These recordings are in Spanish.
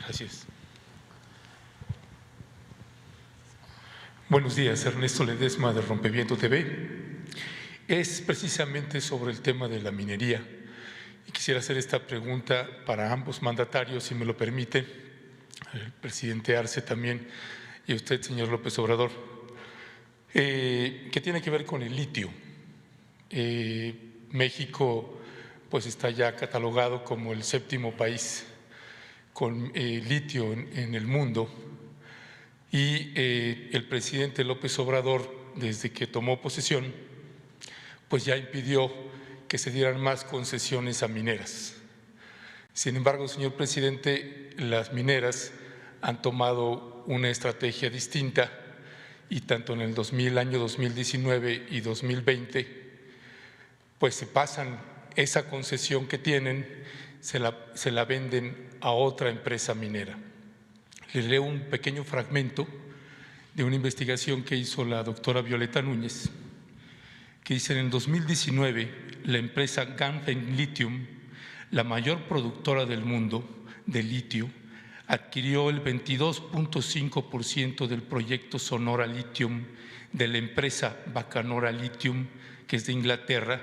Gracias. Buenos días, Ernesto Ledesma de Rompeviento TV. Es precisamente sobre el tema de la minería y quisiera hacer esta pregunta para ambos mandatarios, si me lo permite, el presidente Arce también y usted, señor López Obrador, que tiene que ver con el litio. México pues está ya catalogado como el 7º país con litio en el mundo y el presidente López Obrador, desde que tomó posesión, pues ya impidió que se dieran más concesiones a mineras. Sin embargo, señor presidente, las mineras han tomado una estrategia distinta y tanto en el año 2019 y 2020, pues se pasan esa concesión que tienen, se la venden a otra empresa minera. Les leo un pequeño fragmento de una investigación que hizo la doctora Violeta Núñez, que dice: en el 2019, la empresa Ganfeng Lithium, la mayor productora del mundo de litio, adquirió el 22.5% del proyecto Sonora Lithium de la empresa Bacanora Lithium, que es de Inglaterra,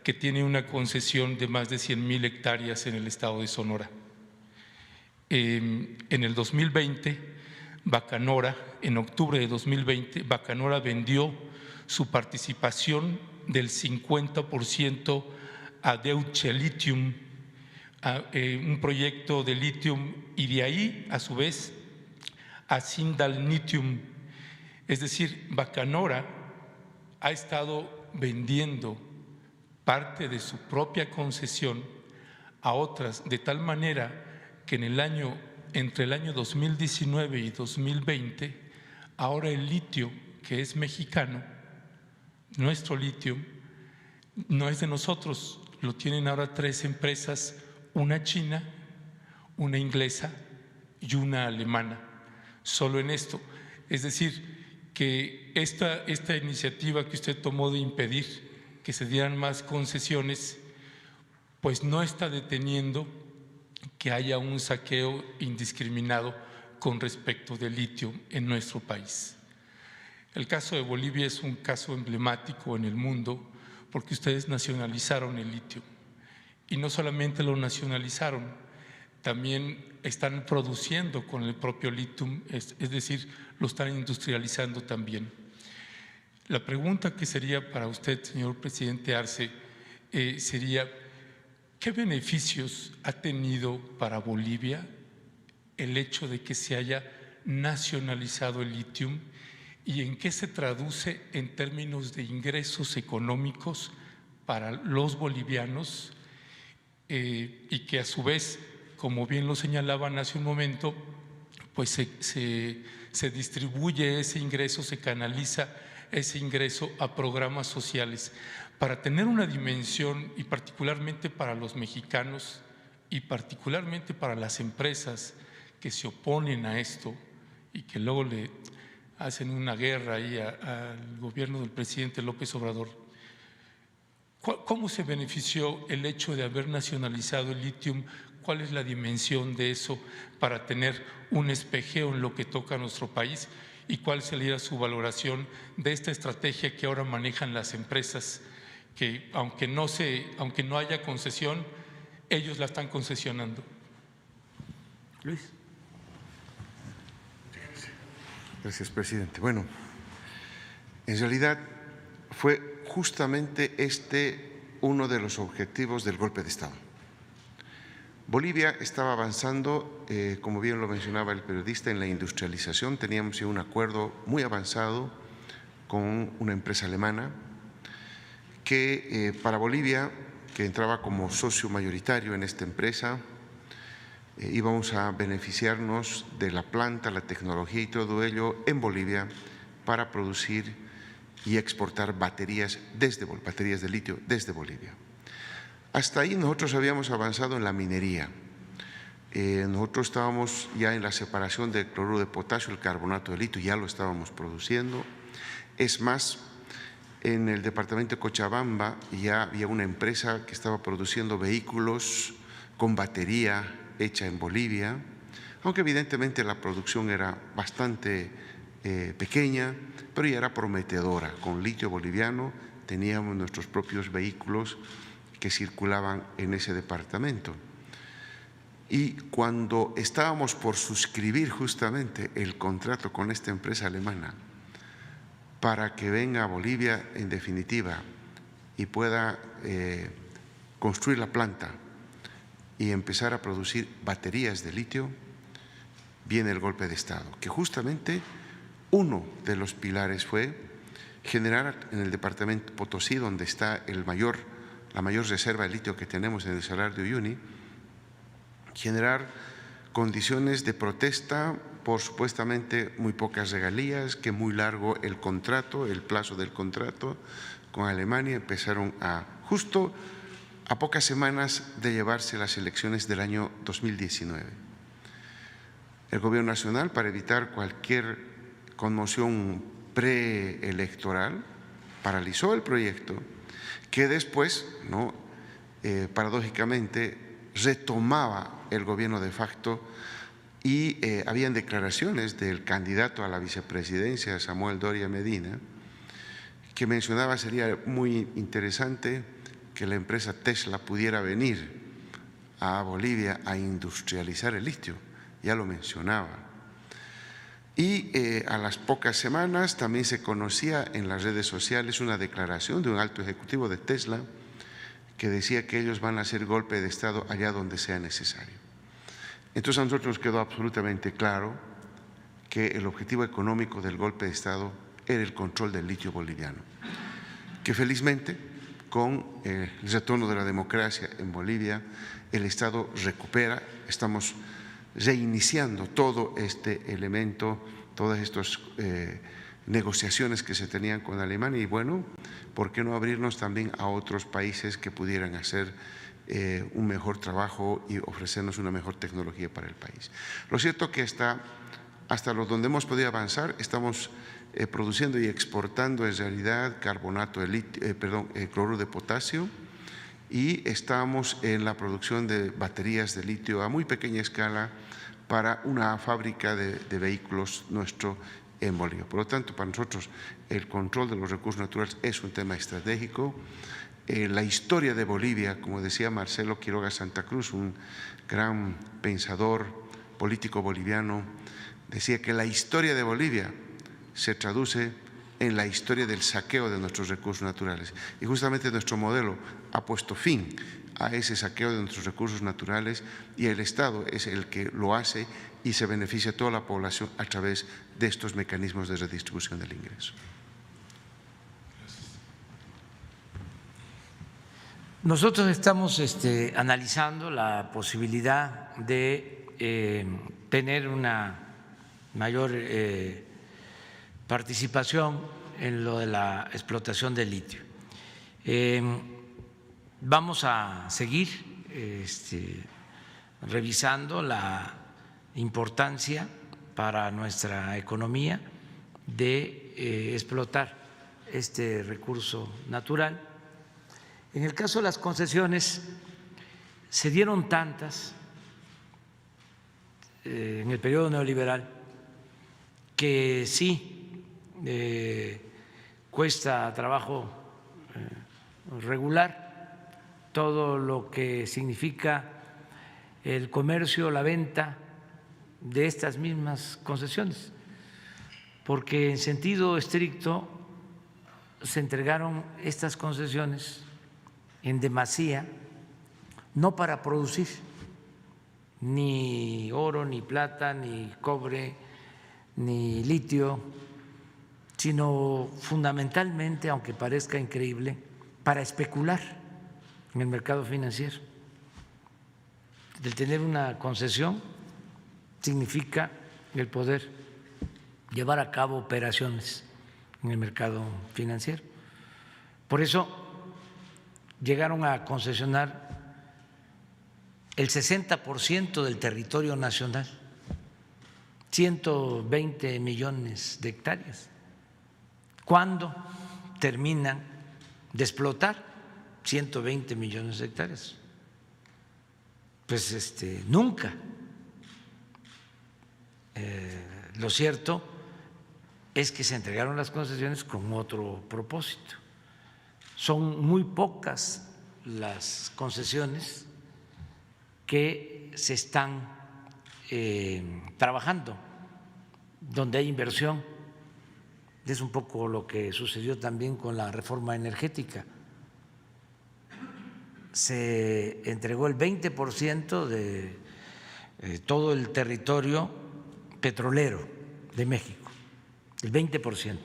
que tiene una concesión de más de 100,000 hectáreas en el estado de Sonora. En el 2020, Bacanora, en octubre de 2020, Bacanora vendió su participación del 50% a Deutsche Lithium, un proyecto de litio, y de ahí, a su vez, a Sindal Lithium. Es decir, Bacanora ha estado vendiendo parte de su propia concesión a otras, de tal manera que entre el año 2019 y 2020, ahora el litio, que es mexicano, nuestro litio, no es de nosotros, lo tienen ahora 3 empresas, una china, una inglesa y una alemana, solo en esto. Es decir, que esta iniciativa que usted tomó de impedir que se dieran más concesiones, pues no está deteniendo que haya un saqueo indiscriminado con respecto del litio en nuestro país. El caso de Bolivia es un caso emblemático en el mundo porque ustedes nacionalizaron el litio y no solamente lo nacionalizaron, también están produciendo con el propio litio, es decir, lo están industrializando también. La pregunta que sería para usted, señor presidente Arce, sería: ¿qué beneficios ha tenido para Bolivia el hecho de que se haya nacionalizado el litio y en qué se traduce en términos de ingresos económicos para los bolivianos y que a su vez, como bien lo señalaban hace un momento, pues se distribuye ese ingreso, se canaliza ese ingreso a programas sociales? Para tener una dimensión, y particularmente para los mexicanos y particularmente para las empresas que se oponen a esto y que luego le hacen una guerra ahí al gobierno del presidente López Obrador, ¿cómo se benefició el hecho de haber nacionalizado el litio? ¿Cuál es la dimensión de eso para tener un espejeo en lo que toca a nuestro país? ¿Y cuál sería su valoración de esta estrategia que ahora manejan las empresas, que aunque no haya concesión, ellos la están concesionando? Luis. Gracias, presidente. Bueno, en realidad fue justamente uno de los objetivos del golpe de Estado. Bolivia estaba avanzando, como bien lo mencionaba el periodista, en la industrialización. Teníamos ya un acuerdo muy avanzado con una empresa alemana que para Bolivia, que entraba como socio mayoritario en esta empresa, íbamos a beneficiarnos de la planta, la tecnología y todo ello en Bolivia para producir y exportar baterías de litio desde Bolivia. Hasta ahí nosotros habíamos avanzado en la minería. Nosotros estábamos ya en la separación del cloruro de potasio, el carbonato de litio, ya lo estábamos produciendo. Es más, en el departamento de Cochabamba ya había una empresa que estaba produciendo vehículos con batería hecha en Bolivia. aunque evidentemente la producción era bastante pequeña, pero ya era prometedora. Con litio boliviano teníamos nuestros propios vehículos que circulaban en ese departamento. Y cuando estábamos por suscribir justamente el contrato con esta empresa alemana para que venga a Bolivia en definitiva y pueda construir la planta y empezar a producir baterías de litio, viene el golpe de Estado, que justamente uno de los pilares fue generar en el departamento Potosí, donde está la mayor reserva de litio que tenemos en el Salar de Uyuni, generar condiciones de protesta por supuestamente muy pocas regalías, que muy largo el contrato, el plazo del contrato con Alemania. Empezaron justo a pocas semanas de llevarse las elecciones del año 2019. El Gobierno Nacional, para evitar cualquier conmoción preelectoral, paralizó el proyecto, que después, paradójicamente, retomaba el gobierno de facto, y habían declaraciones del candidato a la vicepresidencia, Samuel Doria Medina, que mencionaba sería muy interesante que la empresa Tesla pudiera venir a Bolivia a industrializar el litio, ya lo mencionaba. Y a las pocas semanas también se conocía en las redes sociales una declaración de un alto ejecutivo de Tesla que decía que ellos van a hacer golpe de Estado allá donde sea necesario. Entonces a nosotros nos quedó absolutamente claro que el objetivo económico del golpe de Estado era el control del litio boliviano, que felizmente con el retorno de la democracia en Bolivia el Estado recupera. Estamos reiniciando todo este elemento, todas estas negociaciones que se tenían con Alemania, y bueno, ¿por qué no abrirnos también a otros países que pudieran hacer un mejor trabajo y ofrecernos una mejor tecnología para el país? Lo cierto que hasta donde hemos podido avanzar, estamos produciendo y exportando en realidad cloruro de potasio, y estamos en la producción de baterías de litio a muy pequeña escala para una fábrica de vehículos nuestro en Bolivia. Por lo tanto, para nosotros el control de los recursos naturales es un tema estratégico. La historia de Bolivia, como decía Marcelo Quiroga Santa Cruz, un gran pensador político boliviano, decía que la historia de Bolivia se traduce en la historia del saqueo de nuestros recursos naturales. Y justamente nuestro modelo ha puesto fin a ese saqueo de nuestros recursos naturales, y el Estado es el que lo hace y se beneficia a toda la población a través de estos mecanismos de redistribución del ingreso. Nosotros estamos analizando la posibilidad de tener una mayor participación en lo de la explotación del litio. Vamos a seguir revisando la importancia para nuestra economía de explotar este recurso natural. En el caso de las concesiones, se dieron tantas en el periodo neoliberal que sí cuesta trabajo regular todo lo que significa el comercio, la venta de estas mismas concesiones, porque en sentido estricto se entregaron estas concesiones en demasía, no para producir ni oro, ni plata, ni cobre, ni litio, sino fundamentalmente, aunque parezca increíble, para especular en el mercado financiero. El tener una concesión significa el poder llevar a cabo operaciones en el mercado financiero. Por eso llegaron a concesionar el 60% del territorio nacional, 120 millones de hectáreas. ¿Cuándo terminan de explotar 120 millones de hectáreas? Pues nunca. Lo cierto es que se entregaron las concesiones con otro propósito. Son muy pocas las concesiones que se están trabajando, donde hay inversión. Es un poco lo que sucedió también con la reforma energética. Se entregó el 20% de todo el territorio petrolero de México, el 20%,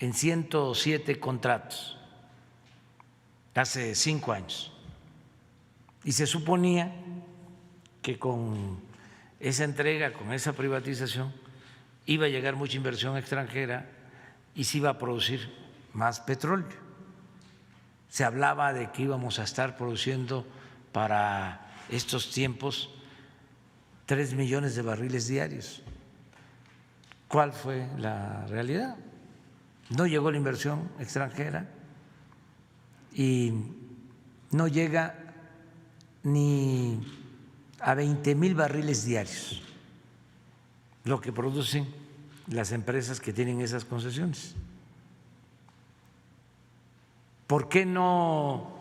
en 107 contratos, hace 5 años. Y se suponía que con esa entrega, con esa privatización, iba a llegar mucha inversión extranjera y se iba a producir más petróleo. Se hablaba de que íbamos a estar produciendo para estos tiempos 3 millones de barriles diarios. ¿Cuál fue la realidad? No llegó la inversión extranjera y no llega ni a 20,000 barriles diarios lo que producen las empresas que tienen esas concesiones. ¿Por qué no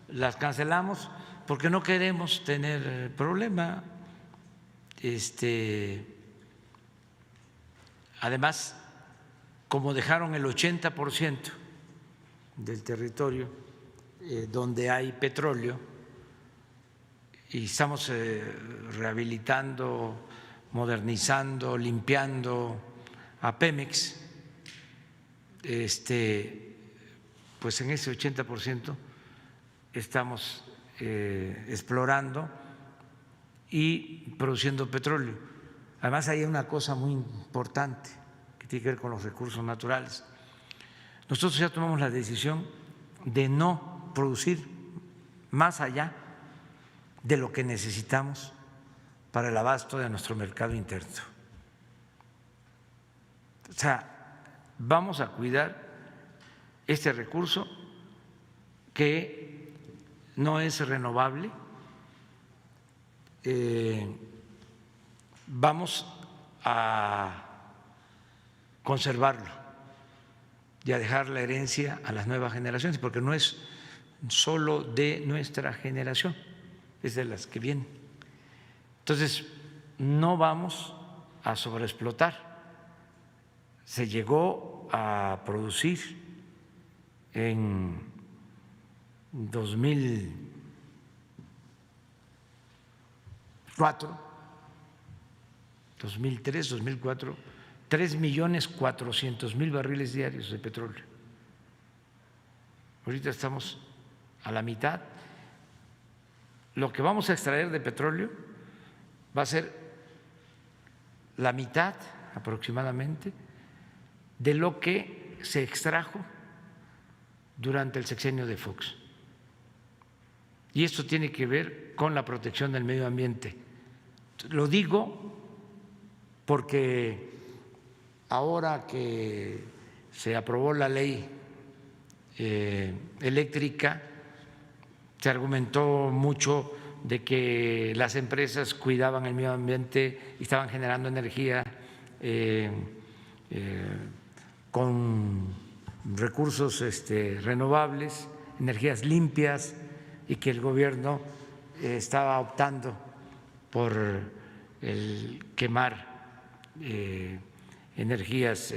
las cancelamos? Porque no queremos tener problema. Además, como dejaron el 80% del territorio donde hay petróleo y estamos rehabilitando, modernizando, limpiando a Pemex, pues en ese 80% estamos explorando y produciendo petróleo. Además, hay una cosa muy importante que tiene que ver con los recursos naturales. Nosotros ya tomamos la decisión de no producir más allá de lo que necesitamos para el abasto de nuestro mercado interno. O sea, vamos a cuidar este recurso que no es renovable. Vamos a conservarlo y a dejar la herencia a las nuevas generaciones, porque no es solo de nuestra generación, es de las que vienen. Entonces, no vamos a sobreexplotar. Se llegó a producir en 2004, 2003, 2004, 3.400.000 barriles diarios de petróleo. Ahorita estamos a la mitad. Lo que vamos a extraer de petróleo va a ser la mitad aproximadamente de lo que se extrajo durante el sexenio de Fox. Y esto tiene que ver con la protección del medio ambiente. Lo digo porque ahora que se aprobó la ley eléctrica, se argumentó mucho de que las empresas cuidaban el medio ambiente y estaban generando energía con recursos renovables, energías limpias, y que el gobierno estaba optando por el quemar energías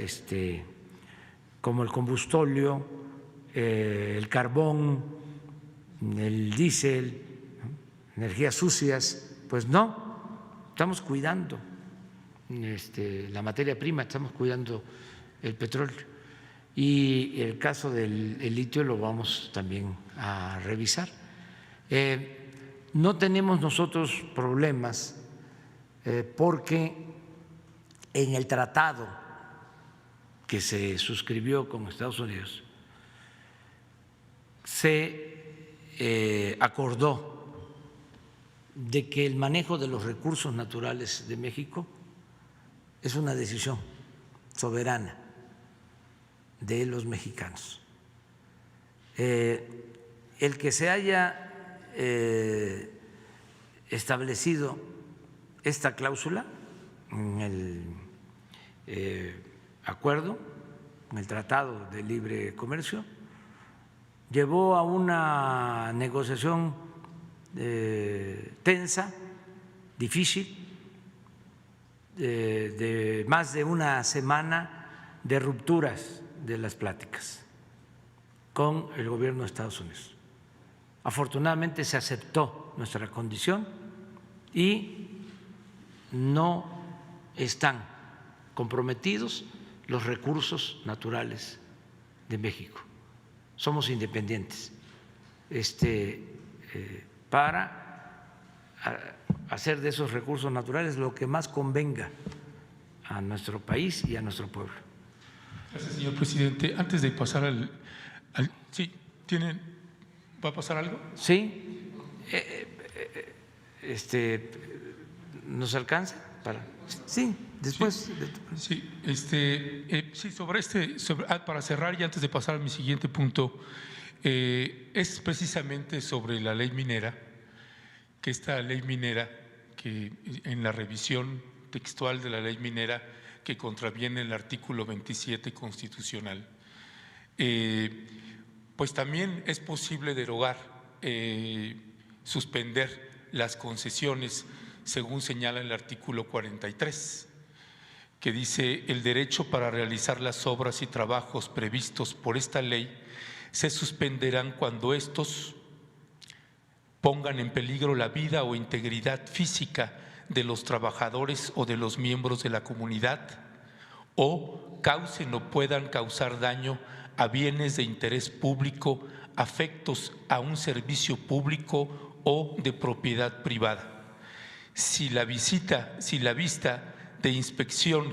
como el combustóleo, el carbón, el diésel, energías sucias. Pues no, estamos cuidando la materia prima, estamos cuidando el petróleo. Y el caso del litio lo vamos también a revisar. No tenemos nosotros problemas porque en el tratado que se suscribió con Estados Unidos se acordó de que el manejo de los recursos naturales de México es una decisión soberana de los mexicanos. El que se haya establecido esta cláusula en el acuerdo, en el Tratado de Libre Comercio, llevó a una negociación tensa, difícil, de más de una semana de rupturas de las pláticas con el gobierno de Estados Unidos. Afortunadamente se aceptó nuestra condición y no están comprometidos los recursos naturales de México. Somos independientes para hacer de esos recursos naturales lo que más convenga a nuestro país y a nuestro pueblo. Gracias, señor presidente. Antes de pasar sí, ¿va a pasar algo? Sí, ¿nos alcanza para? Sí, después. Sí, sí, para cerrar y antes de pasar a mi siguiente punto, es precisamente sobre la ley minera, que esta ley minera, que en la revisión textual de la ley minera, que contraviene el artículo 27 constitucional, pues también es posible derogar, suspender las concesiones, según señala el artículo 43, que dice: el derecho para realizar las obras y trabajos previstos por esta ley se suspenderán cuando estos pongan en peligro la vida o integridad física de los trabajadores o de los miembros de la comunidad, o causen o puedan causar daño a bienes de interés público, afectos a un servicio público o de propiedad privada. Si la vista de inspección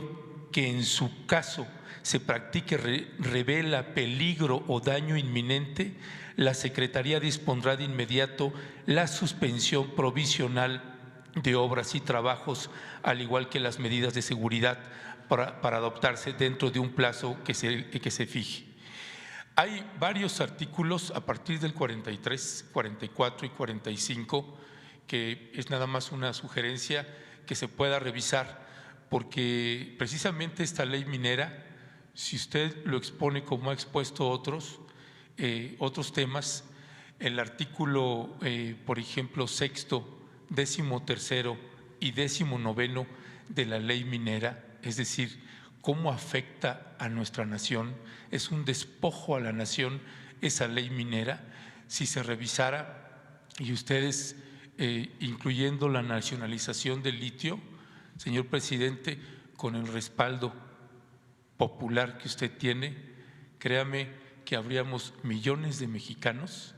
que en su caso se practique revela peligro o daño inminente, la Secretaría dispondrá de inmediato la suspensión provisional de obras y trabajos, al igual que las medidas de seguridad para adoptarse dentro de un plazo que se fije. Hay varios artículos a partir del 43, 44 y 45 que es nada más una sugerencia que se pueda revisar, porque precisamente esta ley minera, si usted lo expone como ha expuesto otros temas, el artículo, por ejemplo, 6º, 13º y 19º de la ley minera, es decir, cómo afecta a nuestra nación, es un despojo a la nación esa ley minera. Si se revisara y ustedes incluyendo la nacionalización del litio, señor presidente, con el respaldo popular que usted tiene, créame que habríamos millones de mexicanos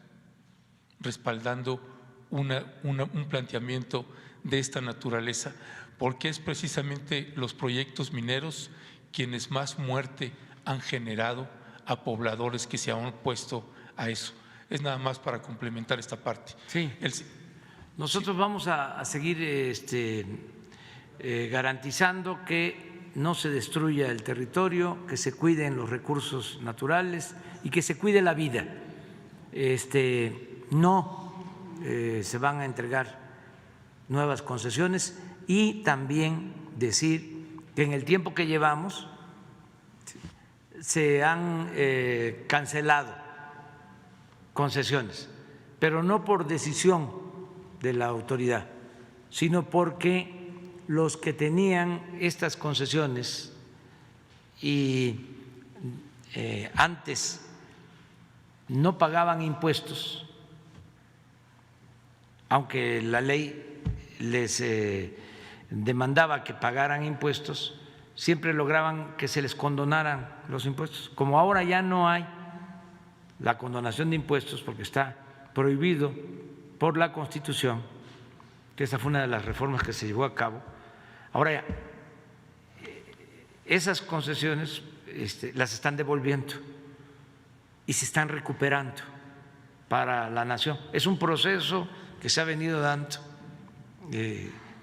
respaldando un planteamiento de esta naturaleza, porque es precisamente los proyectos mineros quienes más muerte han generado a pobladores que se han opuesto a eso. Es nada más para complementar esta parte. Sí. Nosotros vamos a seguir garantizando que no se destruya el territorio, que se cuiden los recursos naturales y que se cuide la vida. No se van a entregar nuevas concesiones, y también decir que en el tiempo que llevamos se han cancelado concesiones, pero no por decisión de la autoridad, sino porque los que tenían estas concesiones y antes no pagaban impuestos, aunque la ley les demandaba que pagaran impuestos, siempre lograban que se les condonaran los impuestos. Como ahora ya no hay la condonación de impuestos porque está prohibido por la Constitución, que esa fue una de las reformas que se llevó a cabo, ahora esas concesiones las están devolviendo y se están recuperando para la nación. Es un proceso que se ha venido dando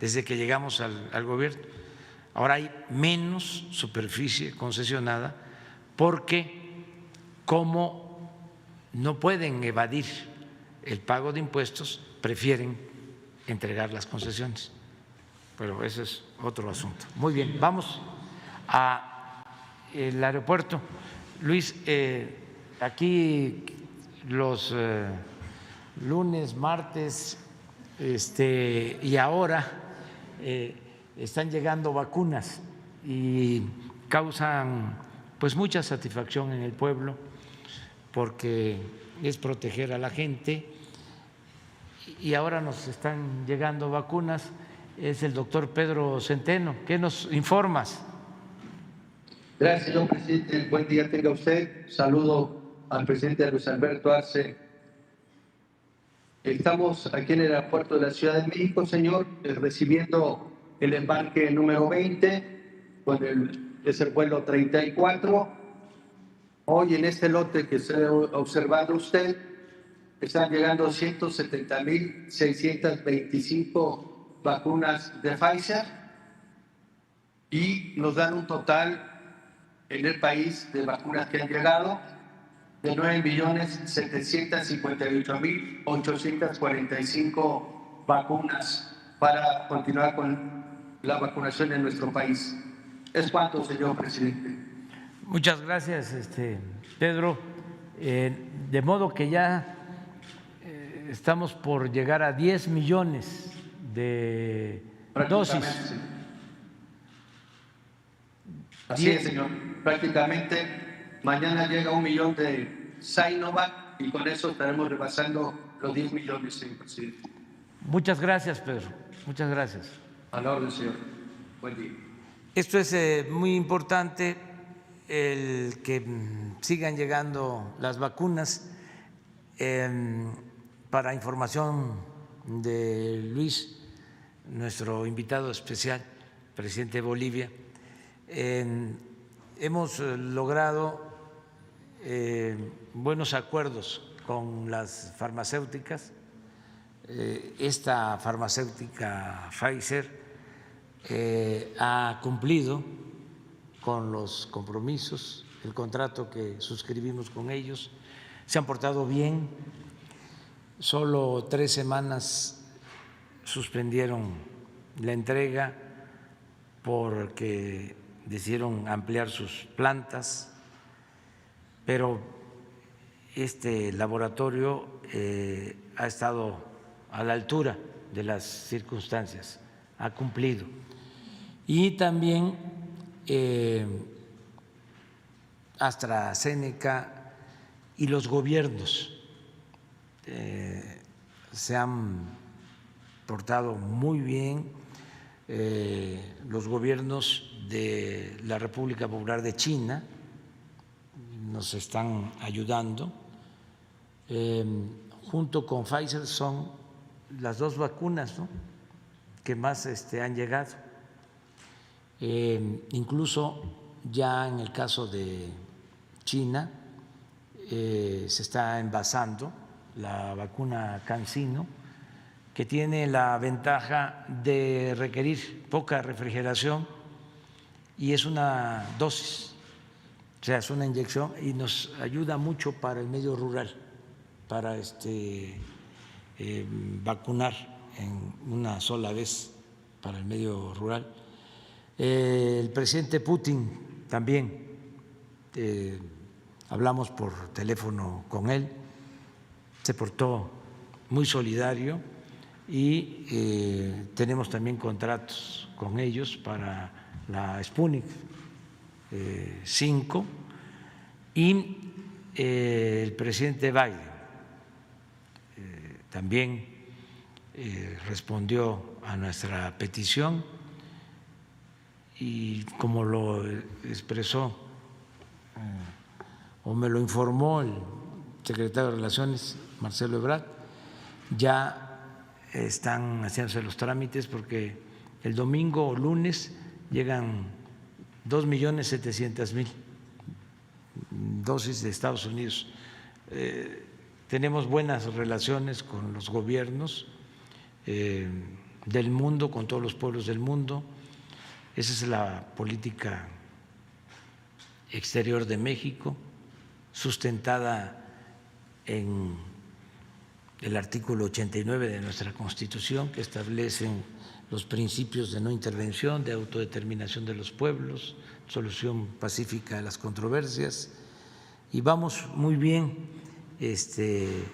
desde que llegamos al gobierno. Ahora hay menos superficie concesionada porque como no pueden evadir el pago de impuestos, prefieren entregar las concesiones. pero ese es otro asunto. Muy bien, vamos al aeropuerto. Luis, aquí los lunes, martes y ahora están llegando vacunas y causan pues mucha satisfacción en el pueblo porque es proteger a la gente y ahora nos están llegando vacunas. Es el doctor Pedro Centeno. ¿Qué nos informas? Gracias, señor presidente. Buen día tenga usted. Saludo al presidente Luis Alberto Arce. Estamos aquí en el aeropuerto de la Ciudad de México, señor, recibiendo el embarque número 20, es el vuelo 34. Hoy en este lote que está observando usted, están llegando 170.625 vacunas de Pfizer y nos dan un total en el país de vacunas que han llegado de 9.758.845 vacunas para continuar con la vacunación en nuestro país. ¿Es cuánto, señor presidente? Muchas gracias, Pedro. De modo que ya estamos por llegar a 10 millones de dosis. Así es, señor. Prácticamente mañana llega 1 millón de Sinovac y con eso estaremos rebasando los 10 millones, señor presidente. Muchas gracias, Pedro. Muchas gracias. A la orden, señor. Buen día. Esto es muy importante, el que sigan llegando las vacunas. Para información de Luis, nuestro invitado especial, presidente de Bolivia, hemos logrado buenos acuerdos con las farmacéuticas. Esta farmacéutica Pfizer ha cumplido con los compromisos, el contrato que suscribimos con ellos, se han portado bien. Solo 3 semanas suspendieron la entrega porque decidieron ampliar sus plantas, pero este laboratorio ha estado a la altura de las circunstancias, ha cumplido. Y también AstraZeneca y los gobiernos se han portado muy bien. Los gobiernos de la República Popular de China nos están ayudando. Junto con Pfizer son las 2 vacunas, ¿no?, que más han llegado. Incluso ya en el caso de China se está envasando la vacuna CanSino, que tiene la ventaja de requerir poca refrigeración y es una dosis, o sea, es una inyección y nos ayuda mucho para el medio rural, para vacunar en una sola vez para el medio rural. El presidente Putin también, hablamos por teléfono con él, se portó muy solidario y tenemos también contratos con ellos para la Sputnik 5 y el presidente Biden también respondió a nuestra petición y como lo expresó o me lo informó el secretario de Relaciones, Marcelo Ebrard, ya están haciéndose los trámites porque el domingo o lunes llegan 2.700.000 dosis de Estados Unidos. Tenemos buenas relaciones con los gobiernos del mundo, con todos los pueblos del mundo. Esa es la política exterior de México, sustentada en el artículo 89 de nuestra Constitución, que establecen los principios de no intervención, de autodeterminación de los pueblos, solución pacífica de las controversias, y vamos muy bien en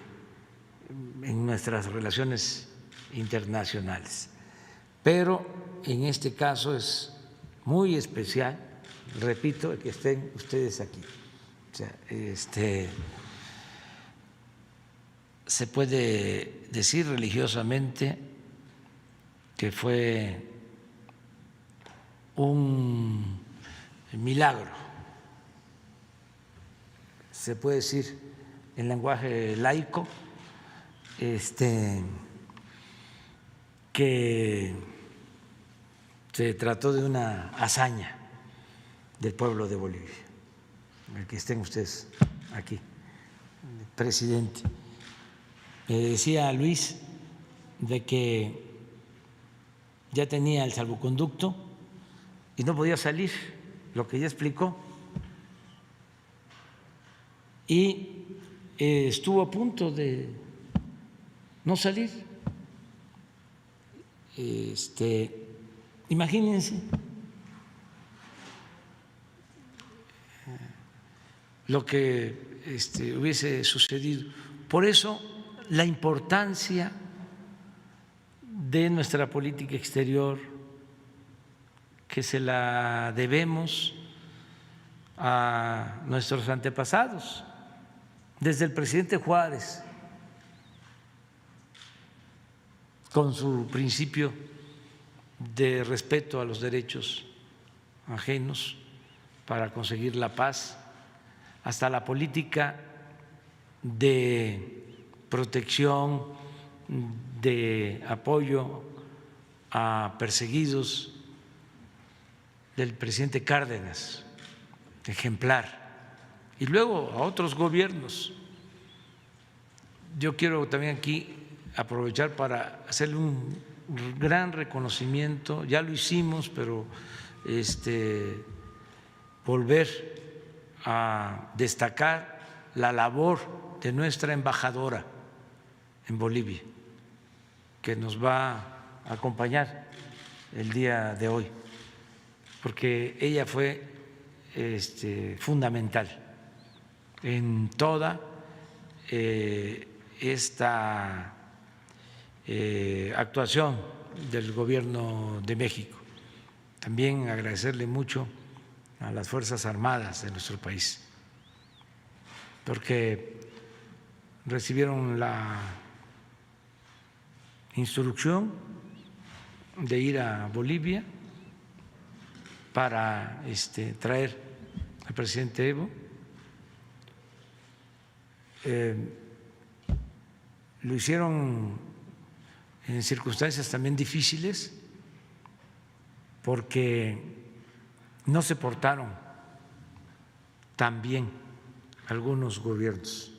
nuestras relaciones internacionales. Pero en este caso es muy especial, repito, que estén ustedes aquí. O sea, se puede decir religiosamente que fue un milagro, se puede decir en lenguaje laico, que se trató de una hazaña del pueblo de Bolivia. Que estén ustedes aquí, presidente. Me decía Luis de que ya tenía el salvoconducto y no podía salir, lo que ya explicó, y estuvo a punto de no salir. Imagínense lo que hubiese sucedido. Por eso la importancia de nuestra política exterior, que se la debemos a nuestros antepasados, desde el presidente Juárez, con su principio de respeto a los derechos ajenos para conseguir la paz, hasta la política de protección, de apoyo a perseguidos del presidente Cárdenas, ejemplar, y luego a otros gobiernos. Yo quiero también aquí aprovechar para hacerle un gran reconocimiento, ya lo hicimos, pero volver a destacar la labor de nuestra embajadora en Bolivia, que nos va a acompañar el día de hoy, porque ella fue fundamental en toda esta actuación del Gobierno de México. También agradecerle mucho a las Fuerzas Armadas de nuestro país, porque recibieron la instrucción de ir a Bolivia para traer al presidente Evo. Lo hicieron en circunstancias también difíciles, porque no se portaron tan bien algunos gobiernos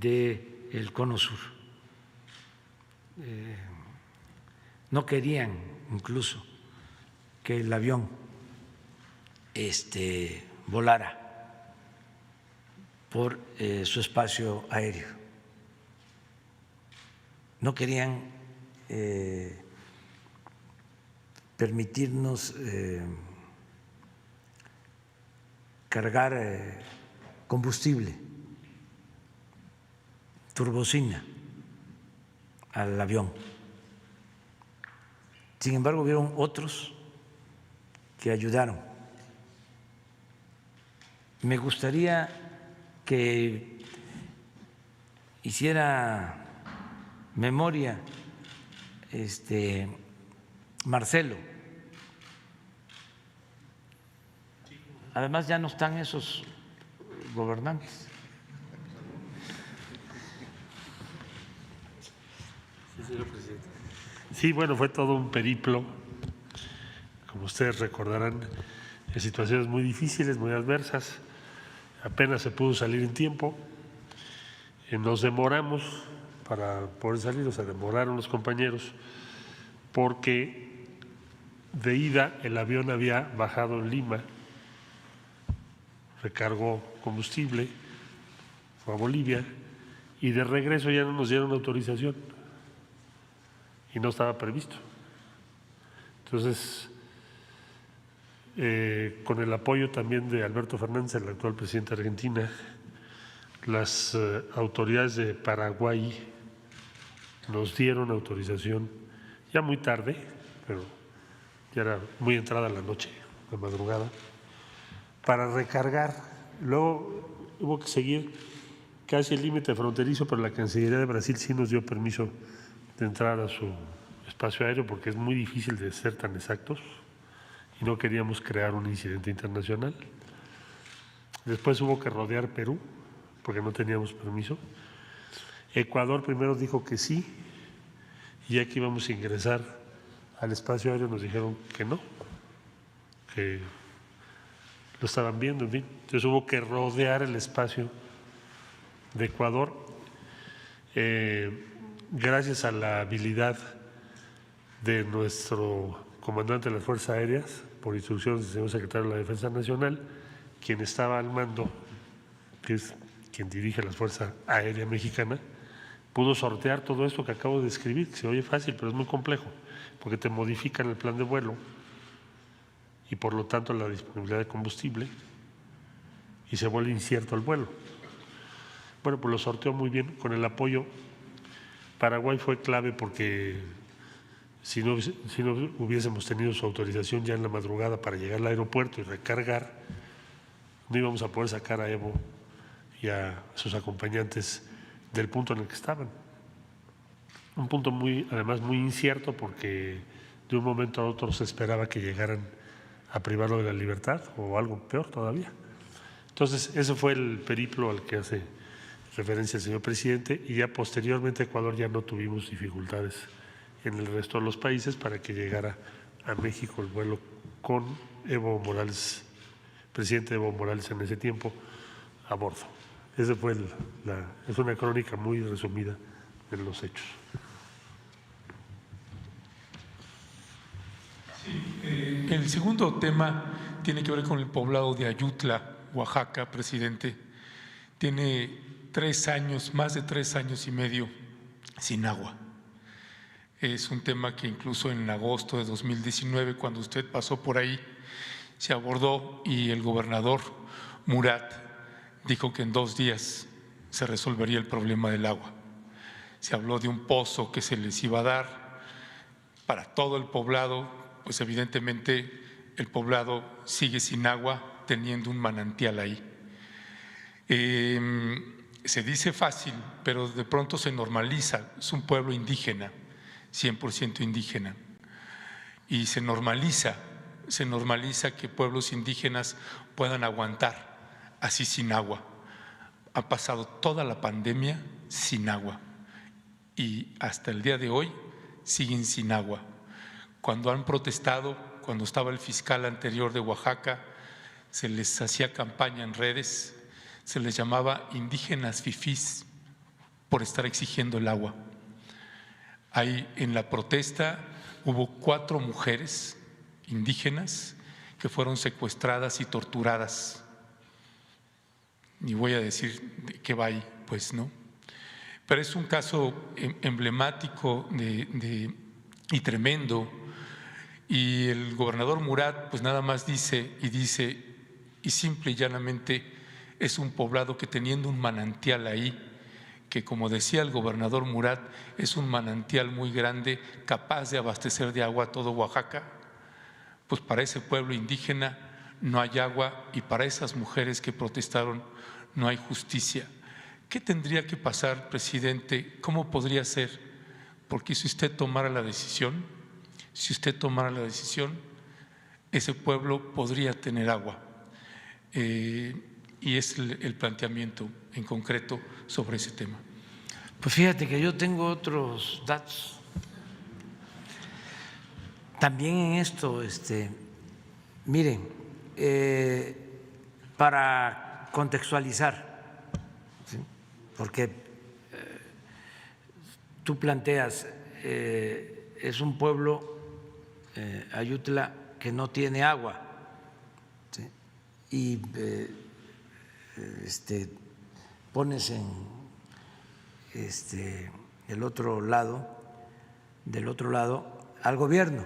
del Cono Sur. No querían incluso que el avión volara por su espacio aéreo. No querían permitirnos cargar combustible, turbocina al avión. Sin embargo, hubieron otros que ayudaron. Me gustaría que hiciera memoria Marcelo. Además ya no están esos gobernantes. Sí, señor presidente. Sí, bueno, fue todo un periplo, como ustedes recordarán, en situaciones muy difíciles, muy adversas. Apenas se pudo salir en tiempo. Nos demoramos para poder salir, o sea, demoraron los compañeros, porque de ida el avión había bajado en Lima, recargó combustible, fue a Bolivia, y de regreso ya no nos dieron autorización. y no estaba previsto. Entonces, con el apoyo también de Alberto Fernández, el actual presidente de Argentina, las autoridades de Paraguay nos dieron autorización, ya muy tarde, pero ya era muy entrada la noche, la madrugada, para recargar. Luego hubo que seguir casi el límite fronterizo, pero la Cancillería de Brasil sí nos dio permiso de entrar a su espacio aéreo porque es muy difícil de ser tan exactos y no queríamos crear un incidente internacional. Después hubo que rodear Perú porque no teníamos permiso. Ecuador primero dijo que sí, y ya que íbamos a ingresar al espacio aéreo nos dijeron que no, que lo estaban viendo, en fin. Entonces hubo que rodear el espacio de Ecuador. Gracias a la habilidad de nuestro comandante de las Fuerzas Aéreas, por instrucciones del señor secretario de la Defensa Nacional, quien estaba al mando, que es quien dirige las Fuerzas Aéreas Mexicanas, pudo sortear todo esto que acabo de describir, que se oye fácil, pero es muy complejo, porque te modifican el plan de vuelo y por lo tanto la disponibilidad de combustible y se vuelve incierto el vuelo. Bueno, pues lo sorteó muy bien con el apoyo. Paraguay fue clave porque si no hubiésemos tenido su autorización ya en la madrugada para llegar al aeropuerto y recargar, no íbamos a poder sacar a Evo y a sus acompañantes del punto en el que estaban. Un punto además muy incierto porque de un momento a otro se esperaba que llegaran a privarlo de la libertad o algo peor todavía. Entonces, ese fue el periplo al que hace referencia el señor presidente, y ya posteriormente Ecuador ya no tuvimos dificultades en el resto de los países para que llegara a México el vuelo con Evo Morales, presidente Evo Morales en ese tiempo, a bordo. Ese fue es una crónica muy resumida de los hechos. Sí, el segundo tema tiene que ver con el poblado de Ayutla, Oaxaca, presidente. Tiene 3 años, más de 3 años y medio sin agua. Es un tema que incluso en agosto de 2019, cuando usted pasó por ahí, se abordó y el gobernador Murat dijo que en 2 días se resolvería el problema del agua. Se habló de un pozo que se les iba a dar para todo el poblado, pues evidentemente el poblado sigue sin agua, teniendo un manantial ahí. Se dice fácil, pero de pronto se normaliza. Es un pueblo indígena, 100% indígena, y se normaliza que pueblos indígenas puedan aguantar así sin agua. Ha pasado toda la pandemia sin agua y hasta el día de hoy siguen sin agua. Cuando han protestado, cuando estaba el fiscal anterior de Oaxaca, se les hacía campaña en redes, se les llamaba indígenas fifís por estar exigiendo el agua. Ahí en la protesta hubo 4 mujeres indígenas que fueron secuestradas y torturadas. Ni voy a decir de qué va ahí, pues no. Pero es un caso emblemático y tremendo. Y el gobernador Murat pues nada más dice, y simple y llanamente es un poblado que teniendo un manantial ahí, que como decía el gobernador Murat, es un manantial muy grande, capaz de abastecer de agua a todo Oaxaca, pues para ese pueblo indígena no hay agua y para esas mujeres que protestaron no hay justicia. ¿Qué tendría que pasar, presidente? ¿Cómo podría ser? Porque si usted tomara la decisión, ese pueblo podría tener agua. Y es el planteamiento en concreto sobre ese tema. Pues fíjate que yo tengo otros datos. También en esto, miren, para contextualizar, ¿sí? Porque tú planteas, es un pueblo, Ayutla, que no tiene agua, ¿sí? Y pones en el otro lado del otro lado al gobierno.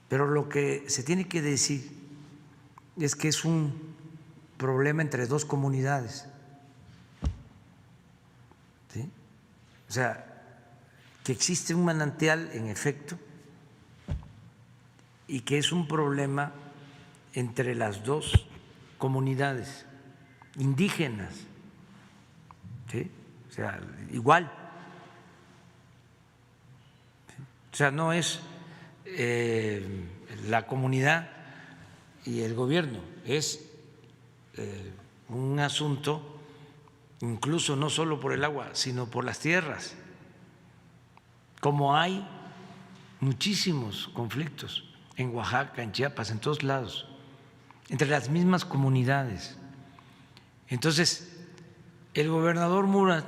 Pero lo que se tiene que decir es que es un problema entre dos comunidades. ¿Sí? O sea, que existe un manantial en efecto y que es un problema entre las dos comunidades indígenas, ¿sí? O sea, igual. ¿Sí? O sea, no es la comunidad y el gobierno, es un asunto incluso no solo por el agua, sino por las tierras, como hay muchísimos conflictos en Oaxaca, en Chiapas, en todos lados, entre las mismas comunidades. Entonces, el gobernador Murat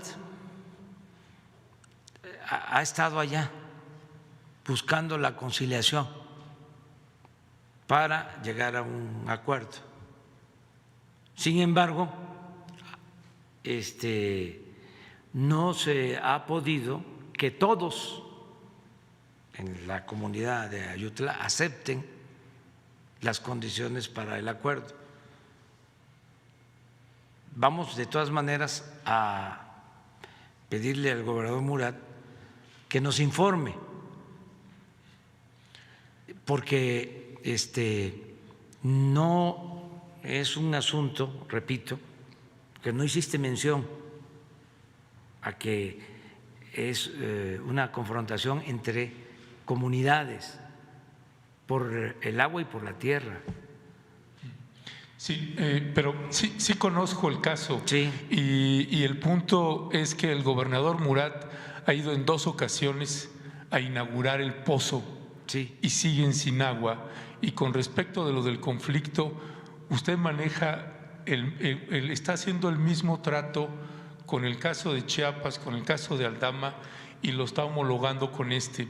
ha estado allá buscando la conciliación para llegar a un acuerdo. Sin embargo, no se ha podido que todos en la comunidad de Ayutla acepten las condiciones para el acuerdo. Vamos de todas maneras a pedirle al gobernador Murat que nos informe, porque no es un asunto, repito, que no hiciste mención a que es una confrontación entre comunidades por el agua y por la tierra. Sí, pero sí conozco el caso. Sí. Y el punto es que el gobernador Murat ha ido en 2 ocasiones a inaugurar el pozo. Sí. Y siguen sin agua. Y con respecto de lo del conflicto, usted maneja, está haciendo el mismo trato con el caso de Chiapas, con el caso de Aldama, y lo está homologando con este.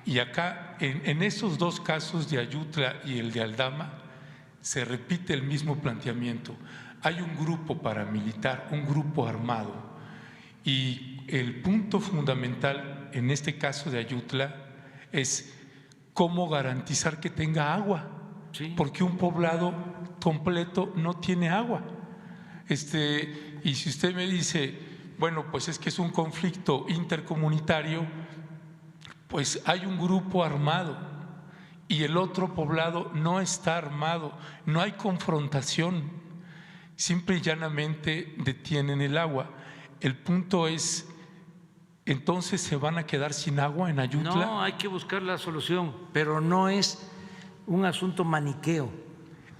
Y acá, en esos 2 casos de Ayutla y el de Aldama, se repite el mismo planteamiento. Hay un grupo paramilitar, un grupo armado, y el punto fundamental en este caso de Ayutla es cómo garantizar que tenga agua, sí, porque un poblado completo no tiene agua. Y si usted me dice, bueno, pues es que es un conflicto intercomunitario, pues hay un grupo armado y el otro poblado no está armado, no hay confrontación, simple y llanamente detienen el agua. El punto es, ¿entonces se van a quedar sin agua en Ayutla? No, hay que buscar la solución, pero no es un asunto maniqueo.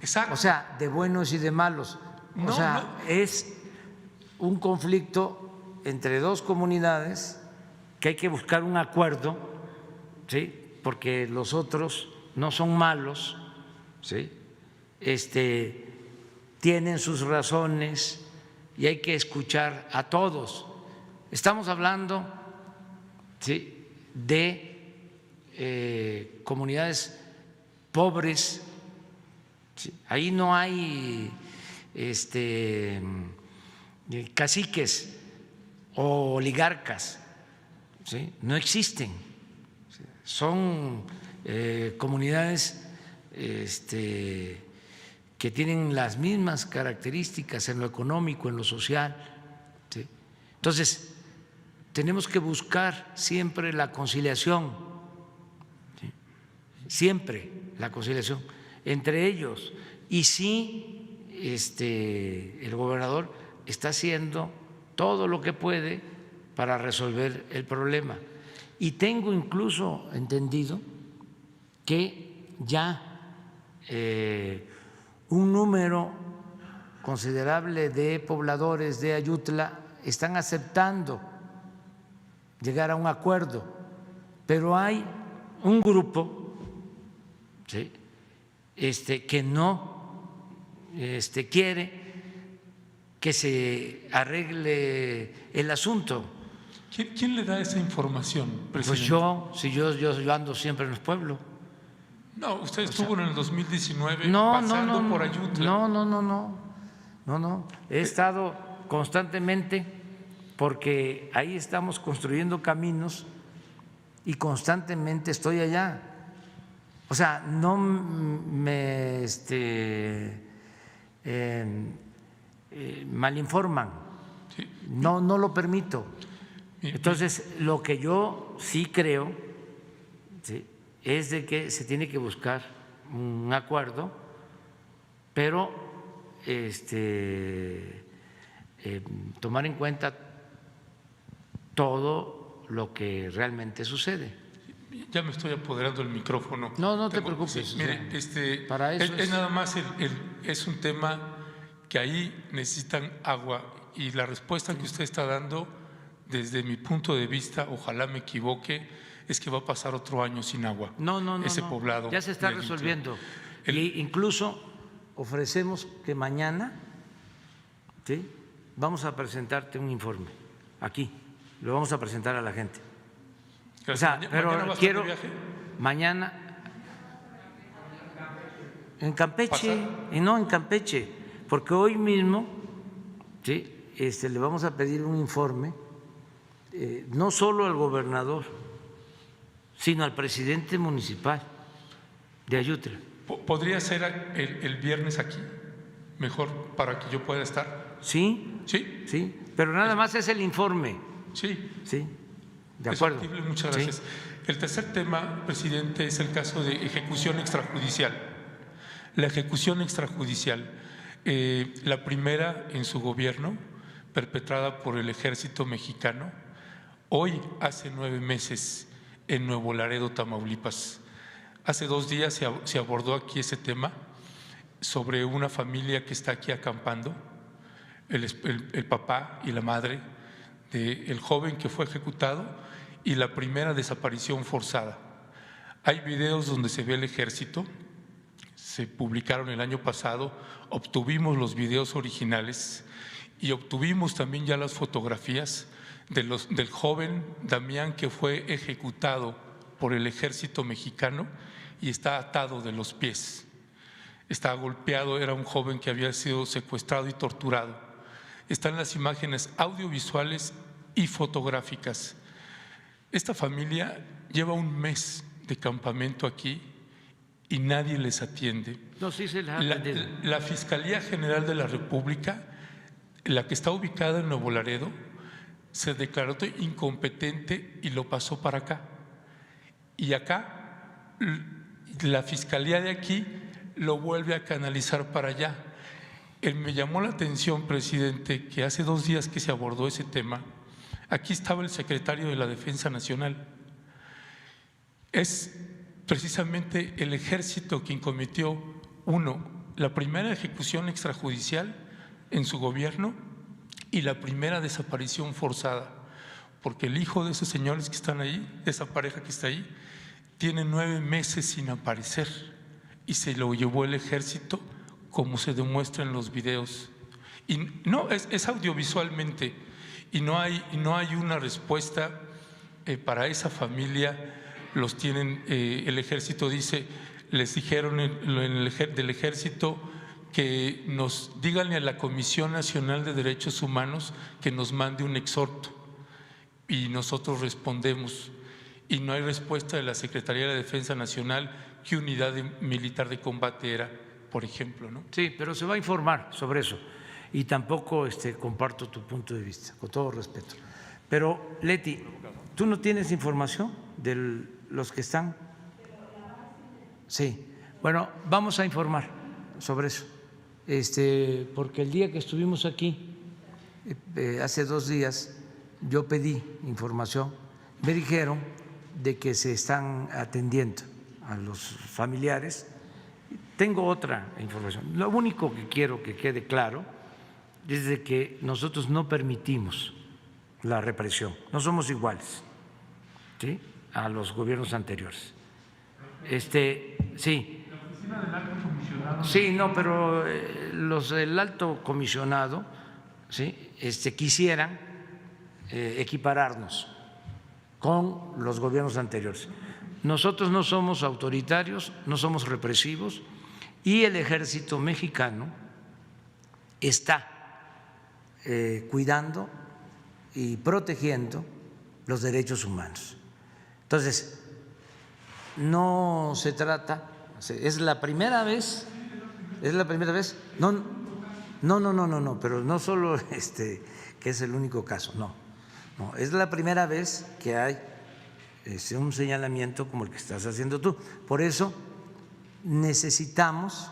Exacto. O sea, de buenos y de malos. No, o sea, no. Es un conflicto entre 2 comunidades que hay que buscar un acuerdo, ¿sí? Porque los otros no son malos, ¿sí? Tienen sus razones y hay que escuchar a todos. Estamos hablando, ¿sí?, de comunidades pobres, ¿sí? Ahí no hay caciques o oligarcas, ¿sí? No existen, son comunidades que tienen las mismas características en lo económico, en lo social, ¿sí? Entonces, tenemos que buscar siempre la conciliación, ¿sí? Siempre la conciliación entre ellos. Y sí, el gobernador está haciendo todo lo que puede para resolver el problema. Y tengo incluso entendido que ya un número considerable de pobladores de Ayutla están aceptando llegar a un acuerdo, pero hay un grupo, ¿sí?, que no quiere que se arregle el asunto. ¿Quién le da esa información, presidente? Pues yo ando siempre en el pueblo. No, usted estuvo en el 2019 No, pasando por Ayutla. No. He estado constantemente porque ahí estamos construyendo caminos y constantemente estoy allá. O sea, no me malinforman, Sí. no lo permito. Bien, Entonces, lo que yo sí creo, ¿sí?, es de que se tiene que buscar un acuerdo, pero tomar en cuenta todo lo que realmente sucede. ya me estoy apoderando del micrófono. No te preocupes. Sí, mire, o sea, para eso es nada más es un tema que ahí necesitan agua y la respuesta que usted está dando, desde mi punto de vista, ojalá me equivoque, es que va a pasar otro año sin agua. No, ese poblado. ya se está de Ayutla. resolviendo. Y incluso ofrecemos que mañana, ¿sí?, vamos a presentarte un informe aquí, lo vamos a presentar a la gente. O sea, ¿Mañana pero va a estar de quiero viaje? mañana en Campeche, ¿Pasa? y no en Campeche, porque hoy mismo, ¿sí?, le vamos a pedir un informe, no solo al gobernador, sino al presidente municipal de Ayutla. ¿Podría ser el viernes aquí? Mejor para que yo pueda estar. Sí, ¿Sí? sí, pero nada más es el informe. Sí. Sí, de Es acuerdo. factible, muchas Sí. gracias. El tercer tema, presidente, es el caso de ejecución extrajudicial. La ejecución extrajudicial, la primera en su gobierno, perpetrada por el ejército mexicano, hoy hace 9 meses en Nuevo Laredo, Tamaulipas. Hace 2 días se abordó aquí ese tema sobre una familia que está aquí acampando, el papá y la madre del joven que fue ejecutado y la primera desaparición forzada. Hay videos donde se ve el ejército, se publicaron el año pasado, obtuvimos los videos originales y obtuvimos también ya las fotografías del joven Damián que fue ejecutado por el ejército mexicano y está atado de los pies. Está golpeado, era un joven que había sido secuestrado y torturado. Están las imágenes audiovisuales y fotográficas. Esta familia lleva 1 mes de campamento aquí y nadie les atiende. No, sí se les ha atendido. La Fiscalía General de la República, la que está ubicada en Nuevo Laredo, se declaró incompetente y lo pasó para acá. Y acá, la Fiscalía de aquí lo vuelve a canalizar para allá. Me llamó la atención, presidente, que hace 2 días que se abordó ese tema, aquí estaba el secretario de la Defensa Nacional. Es precisamente el ejército quien cometió, la primera ejecución extrajudicial en su gobierno y la primera desaparición forzada, porque el hijo de esos señores que están ahí, de esa pareja que está ahí, tiene 9 meses sin aparecer y se lo llevó el ejército, como se demuestra en los videos. Y no, es audiovisualmente, y no hay una respuesta para esa familia. Los tienen, el ejército dice, les dijeron del ejército que díganle a la Comisión Nacional de Derechos Humanos que nos mande un exhorto, y nosotros respondemos, y no hay respuesta de la Secretaría de Defensa Nacional qué unidad militar de combate era, por ejemplo, ¿no? Sí, pero se va a informar sobre eso y tampoco comparto tu punto de vista, con todo respeto. Pero, Leti, ¿tú no tienes información de los que están? Sí, bueno, vamos a informar sobre eso, porque el día que estuvimos aquí, hace 2 días, yo pedí información, me dijeron de que se están atendiendo a los familiares. Tengo otra información. Lo único que quiero que quede claro es de que nosotros no permitimos la represión, no somos iguales, ¿sí?, a los gobiernos anteriores. Sí. Sí, no, pero los del alto comisionado, ¿sí?, quisieran equipararnos con los gobiernos anteriores. Nosotros no somos autoritarios, no somos represivos, y el ejército mexicano está cuidando y protegiendo los derechos humanos. Entonces, no se trata, es la primera vez, no, pero no solo que es el único caso, no, es la primera vez que hay un señalamiento como el que estás haciendo tú. Por eso necesitamos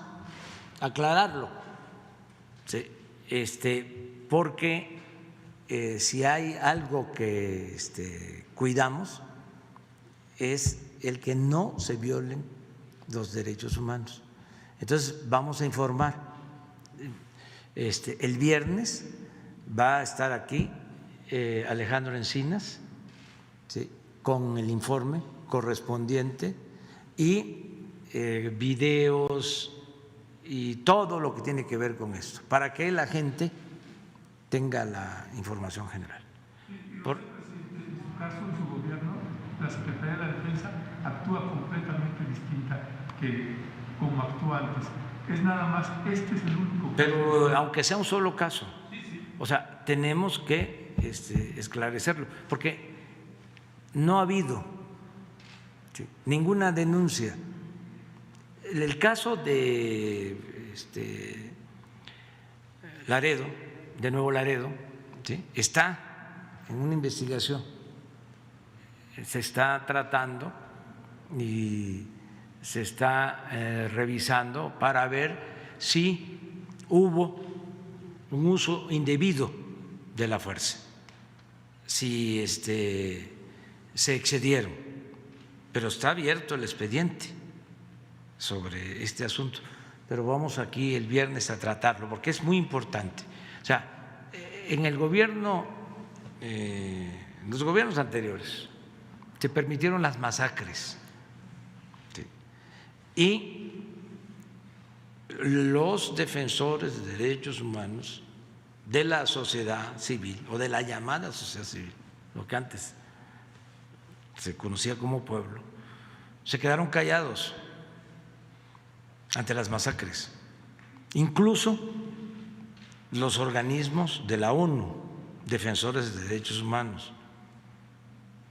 aclararlo, ¿sí? Porque si hay algo que cuidamos es el que no se violen los derechos humanos. Entonces vamos a informar. El viernes va a estar aquí Alejandro Encinas, ¿sí?, con el informe correspondiente y videos y todo lo que tiene que ver con esto, para que la gente tenga la información general. En su caso, en su gobierno, la Secretaría de la Defensa actúa completamente distinta que como actúa antes. Es nada más, este es el único caso. Pero aunque sea un solo caso, o sea, tenemos que esclarecerlo, porque no ha habido ninguna denuncia. El caso de Laredo, de Nuevo Laredo, ¿sí?, está en una investigación, se está tratando y se está revisando para ver si hubo un uso indebido de la fuerza, si se excedieron, pero está abierto el expediente sobre este asunto, pero vamos aquí el viernes a tratarlo porque es muy importante. O sea, en el gobierno, en los gobiernos anteriores se permitieron las masacres, ¿sí?, y los defensores de derechos humanos de la sociedad civil o de la llamada sociedad civil, lo que antes se conocía como pueblo, se quedaron callados ante las masacres. Incluso los organismos de la ONU, defensores de derechos humanos,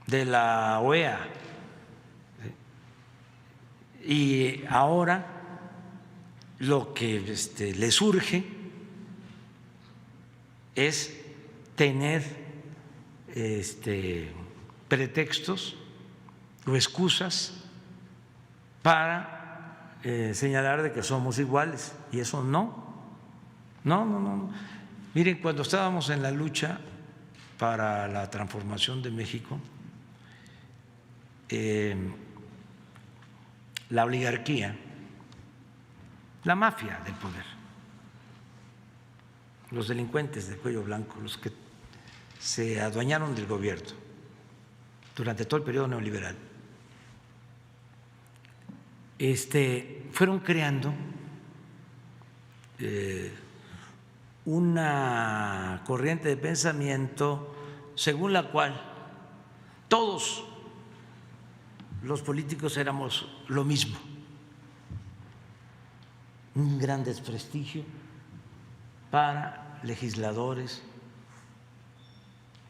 de la OEA, y ahora lo que le surge es tener pretextos o excusas para señalar de que somos iguales, y eso no. Miren, cuando estábamos en la lucha para la transformación de México, la oligarquía, la mafia del poder, los delincuentes de cuello blanco, los que se adueñaron del gobierno durante todo el periodo neoliberal, fueron creando una corriente de pensamiento según la cual todos los políticos éramos lo mismo, un gran desprestigio para legisladores,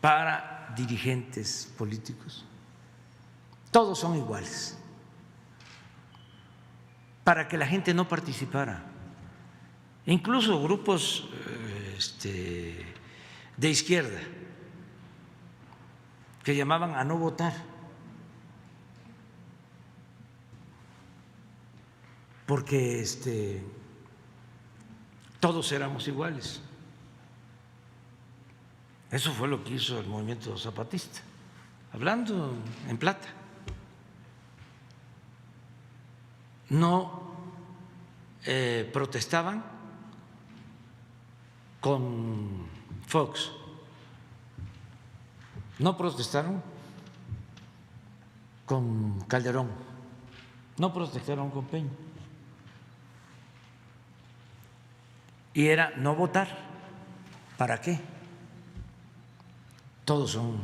para dirigentes políticos, todos son iguales, para que la gente no participara. Incluso grupos de izquierda que llamaban a no votar, porque todos éramos iguales. Eso fue lo que hizo el movimiento zapatista, hablando en plata. No protestaban con Fox, no protestaron con Calderón, no protestaron con Peña, y era no votar. ¿Para qué? Todos son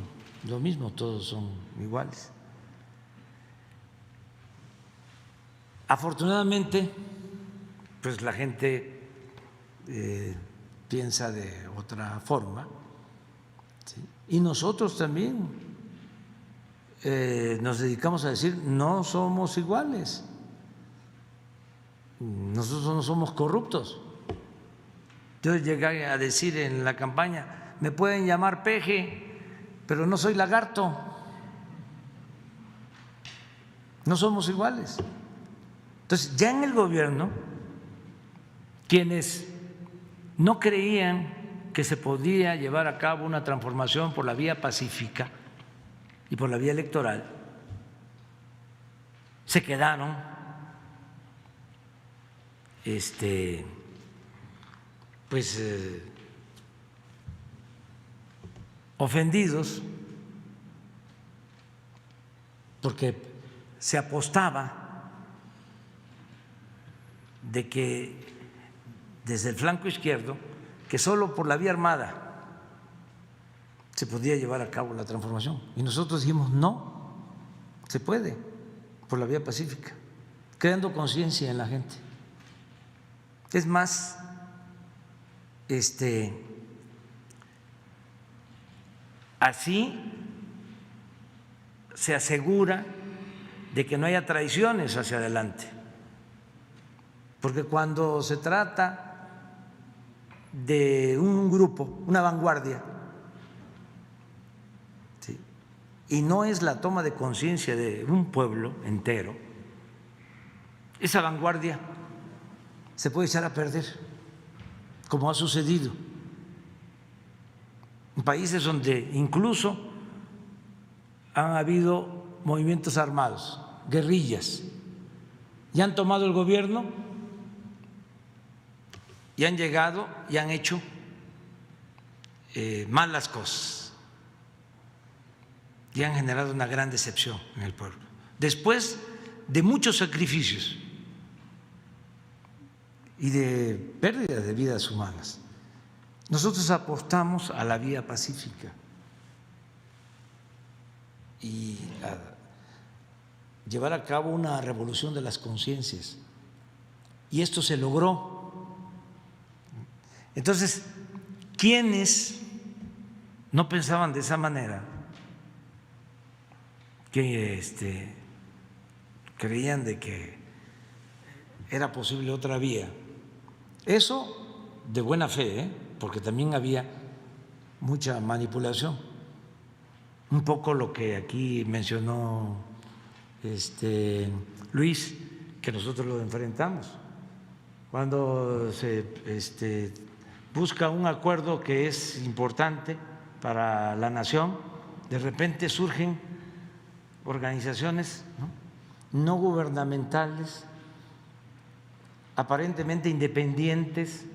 lo mismo, todos son iguales. Afortunadamente, pues la gente piensa de otra forma, ¿sí? Y nosotros también nos dedicamos a decir no somos iguales, nosotros no somos corruptos. Yo llegué a decir en la campaña, me pueden llamar peje, pero no soy lagarto, no somos iguales. Entonces, ya en el gobierno, quienes no creían que se podía llevar a cabo una transformación por la vía pacífica y por la vía electoral, se quedaron ofendidos porque se apostaba de que desde el flanco izquierdo, que solo por la vía armada se podía llevar a cabo la transformación. Y nosotros dijimos, no, se puede por la vía pacífica, creando conciencia en la gente. Es más, así se asegura de que no haya traiciones hacia adelante, porque cuando se trata de un grupo, una vanguardia, ¿sí?, y no es la toma de conciencia de un pueblo entero, esa vanguardia se puede echar a perder, como ha sucedido en países donde incluso han habido movimientos armados, guerrillas, y han tomado el gobierno y han llegado y han hecho malas cosas y han generado una gran decepción en el pueblo, después de muchos sacrificios y de pérdida de vidas humanas. Nosotros apostamos a la vía pacífica y a llevar a cabo una revolución de las conciencias, y esto se logró. Entonces, quienes no pensaban de esa manera, que creían de que era posible otra vía, eso de buena fe, porque también había mucha manipulación, un poco lo que aquí mencionó Luis, que nosotros lo enfrentamos. Cuando se busca un acuerdo que es importante para la nación, de repente surgen organizaciones no gubernamentales, aparentemente independientes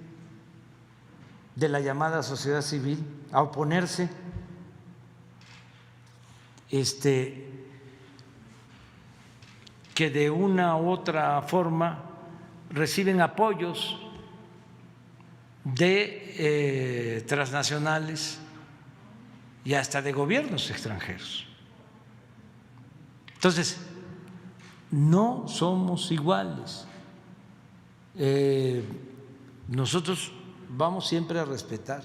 de la llamada sociedad civil, a oponerse, que de una u otra forma reciben apoyos de transnacionales y hasta de gobiernos extranjeros. Entonces, no somos iguales. Nosotros vamos siempre a respetar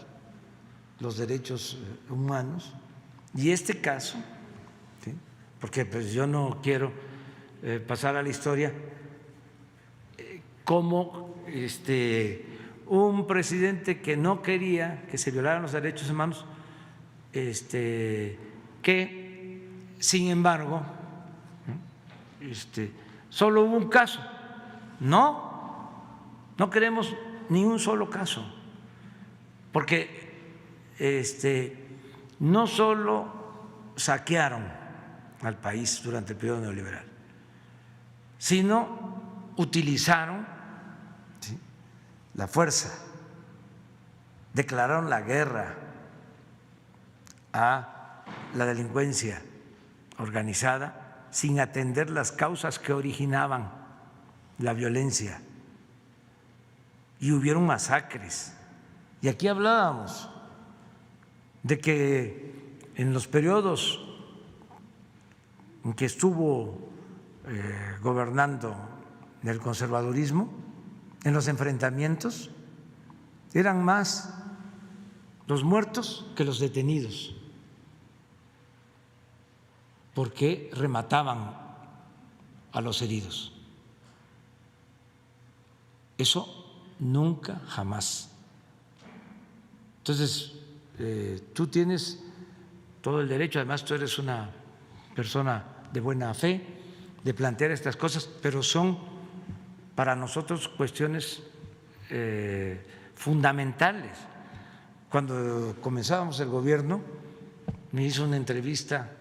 los derechos humanos, y este caso, ¿sí?, porque pues yo no quiero pasar a la historia como un presidente que no quería que se violaran los derechos humanos, que sin embargo solo hubo un caso. No queremos ni un solo caso, porque no solo saquearon al país durante el periodo neoliberal, sino utilizaron, ¿sí?, la fuerza, declararon la guerra a la delincuencia organizada sin atender las causas que originaban la violencia, y hubieron masacres. Y aquí hablábamos de que en los periodos en que estuvo gobernando el conservadurismo, en los enfrentamientos eran más los muertos que los detenidos. por qué remataban a los heridos. Eso nunca, jamás. Entonces, tú tienes todo el derecho, además tú eres una persona de buena fe, de plantear estas cosas, pero son para nosotros cuestiones fundamentales. Cuando comenzábamos el gobierno, me hizo una entrevista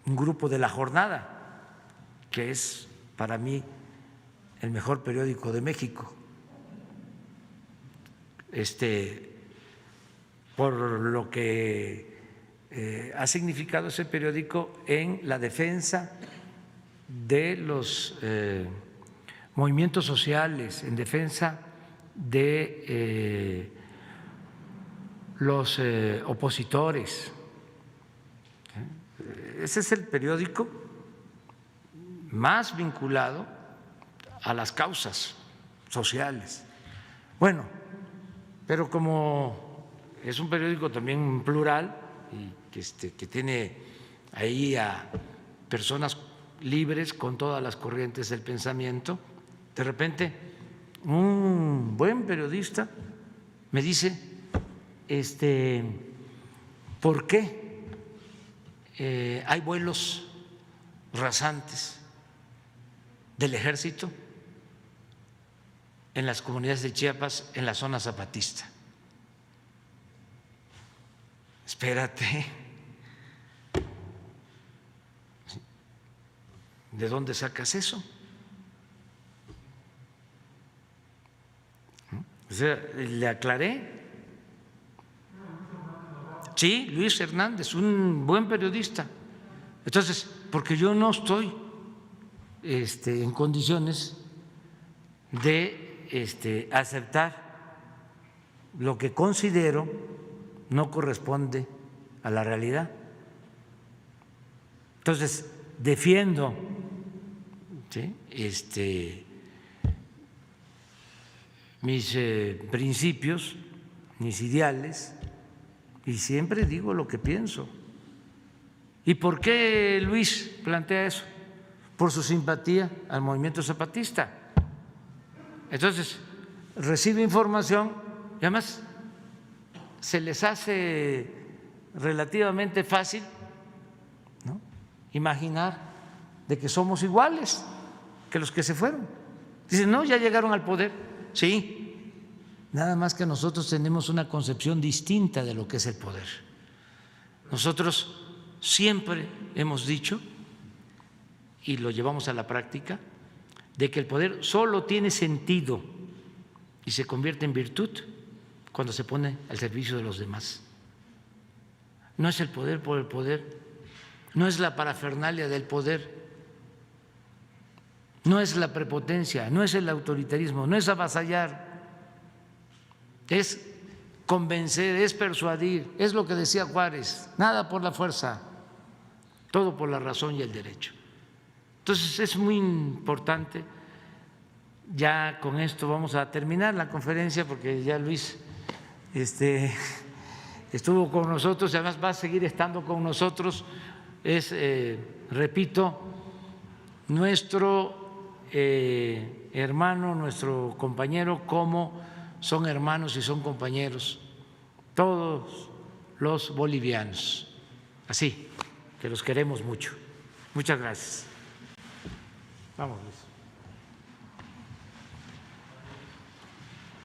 un grupo de La Jornada, que es para mí el mejor periódico de México, por lo que ha significado ese periódico en la defensa de los movimientos sociales, en defensa de los opositores. Ese es el periódico más vinculado a las causas sociales. Bueno, pero como es un periódico también plural y que tiene ahí a personas libres con todas las corrientes del pensamiento, de repente un buen periodista me dice, ¿por qué hay vuelos rasantes del ejército en las comunidades de Chiapas, en la zona zapatista? Espérate, ¿de dónde sacas eso? O sea, le aclaré. Sí, Luis Hernández, un buen periodista. Entonces, porque yo no estoy en condiciones de aceptar lo que considero no corresponde a la realidad. Entonces, defiendo, ¿sí?, mis principios, mis ideales, y siempre digo lo que pienso. ¿Y por qué Luis plantea eso? Por su simpatía al movimiento zapatista. Entonces, recibe información y además se les hace relativamente fácil, ¿no?, imaginar de que somos iguales que los que se fueron. Dicen, no, ya llegaron al poder. Sí, nada más que nosotros tenemos una concepción distinta de lo que es el poder. Nosotros siempre hemos dicho, y lo llevamos a la práctica, de que el poder solo tiene sentido y se convierte en virtud cuando se pone al servicio de los demás. No es el poder por el poder, no es la parafernalia del poder, no es la prepotencia, no es el autoritarismo, no es avasallar, es convencer, es persuadir, es lo que decía Juárez, nada por la fuerza, todo por la razón y el derecho. Entonces es muy importante. Ya con esto vamos a terminar la conferencia porque ya Luis estuvo con nosotros y además va a seguir estando con nosotros. Es, repito, nuestro hermano, nuestro compañero, como son hermanos y son compañeros todos los bolivianos. Así que los queremos mucho. Muchas gracias. Vamos, Luis.